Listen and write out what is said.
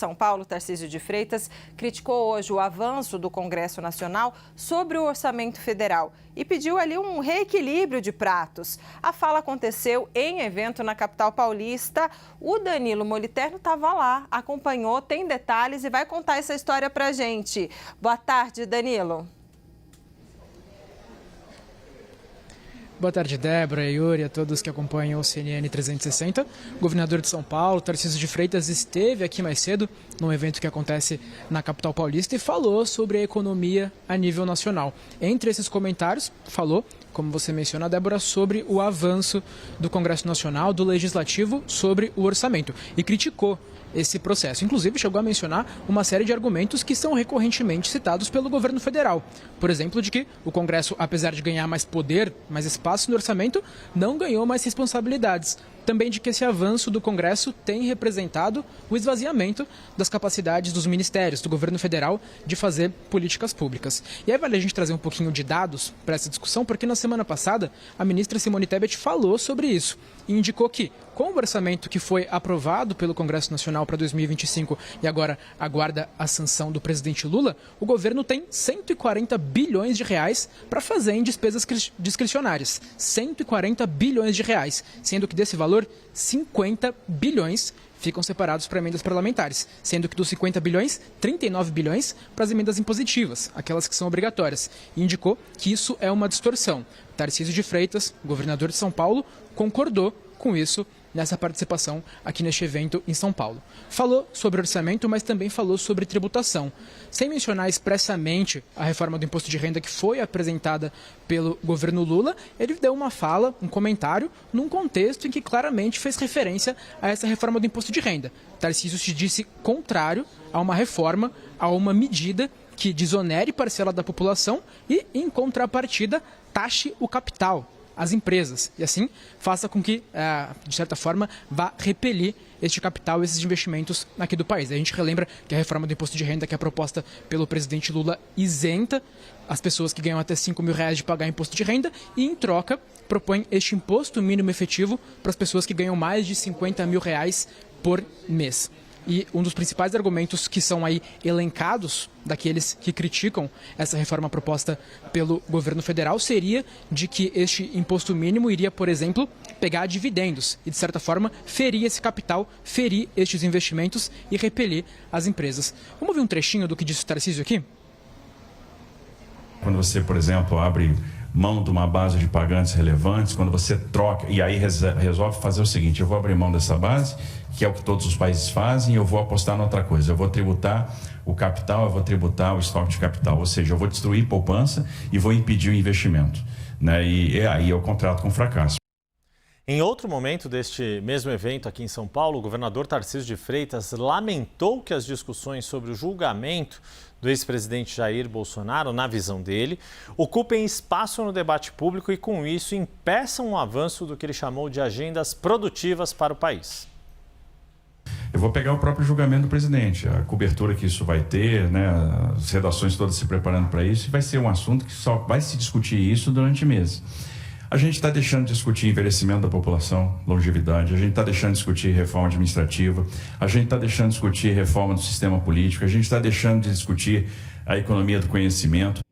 São Paulo, Tarcísio de Freitas, criticou hoje o avanço do Congresso Nacional sobre o orçamento federal e pediu ali um reequilíbrio de pratos. A fala aconteceu em evento na capital paulista. O Danilo Moliterno estava lá, acompanhou, tem detalhes e vai contar essa história pra gente. Boa tarde, Danilo. Boa tarde, Débora, Yuri, a todos que acompanham o CNN 360. O governador de São Paulo, Tarcísio de Freitas, esteve aqui mais cedo num evento que acontece na capital paulista e falou sobre a economia a nível nacional. Entre esses comentários, falou, como você menciona, Débora, sobre o avanço do Congresso Nacional, do Legislativo, sobre o orçamento e criticou esse processo. Inclusive, chegou a mencionar uma série de argumentos que são recorrentemente citados pelo governo federal. Por exemplo, de que o Congresso, apesar de ganhar mais poder, mais espaço no orçamento, não ganhou mais responsabilidades. Também de que esse avanço do Congresso tem representado o esvaziamento das capacidades dos ministérios, do governo federal, de fazer políticas públicas. E aí vale a gente trazer um pouquinho de dados para essa discussão, porque na semana passada a ministra Simone Tebet falou sobre isso e indicou que, com o orçamento que foi aprovado pelo Congresso Nacional para 2025 e agora aguarda a sanção do presidente Lula, o governo tem 140 bilhões de reais para fazer em despesas discricionárias. 140 bilhões de reais, sendo que desse valor, 50 bilhões ficam separados para emendas parlamentares, sendo que dos 50 bilhões, 39 bilhões para as emendas impositivas, aquelas que são obrigatórias. E indicou que isso é uma distorção. Tarcísio de Freitas, governador de São Paulo, concordou com isso nessa participação aqui neste evento em São Paulo. Falou sobre orçamento, mas também falou sobre tributação. Sem mencionar expressamente a reforma do imposto de renda que foi apresentada pelo governo Lula, ele deu uma fala, um comentário, num contexto em que claramente fez referência a essa reforma do imposto de renda. Tarcísio se disse contrário a uma reforma, a uma medida que desonere parcela da população e, em contrapartida, taxe o capital, as empresas, e assim faça com que, de certa forma, vá repelir este capital, esses investimentos aqui do país. A gente relembra que a reforma do imposto de renda que é proposta pelo presidente Lula isenta as pessoas que ganham até R$5.000 de pagar imposto de renda e, em troca, propõe este imposto mínimo efetivo para as pessoas que ganham mais de R$50.000 por mês. E um dos principais argumentos que são aí elencados daqueles que criticam essa reforma proposta pelo governo federal seria de que este imposto mínimo iria, por exemplo, pegar dividendos e, de certa forma, ferir esse capital, ferir estes investimentos e repelir as empresas. Vamos ver um trechinho do que disse o Tarcísio aqui? Quando você, por exemplo, abre mão de uma base de pagantes relevantes, quando você troca e aí resolve fazer o seguinte: eu vou abrir mão dessa base, que é o que todos os países fazem, e eu vou apostar em outra coisa. Eu vou tributar o capital, eu vou tributar o estoque de capital, ou seja, eu vou destruir poupança e vou impedir o investimento, né? E aí eu contrato com fracasso. Em outro momento deste mesmo evento aqui em São Paulo, o governador Tarcísio de Freitas lamentou que as discussões sobre o julgamento do ex-presidente Jair Bolsonaro, na visão dele, ocupem espaço no debate público e, com isso, impeçam o avanço do que ele chamou de agendas produtivas para o país. Eu vou pegar o próprio julgamento do presidente, a cobertura que isso vai ter, né, as redações todas se preparando para isso, e vai ser um assunto que só vai se discutir isso durante meses. A gente está deixando de discutir envelhecimento da população, longevidade, a gente está deixando de discutir reforma administrativa, a gente está deixando de discutir reforma do sistema político, a gente está deixando de discutir a economia do conhecimento.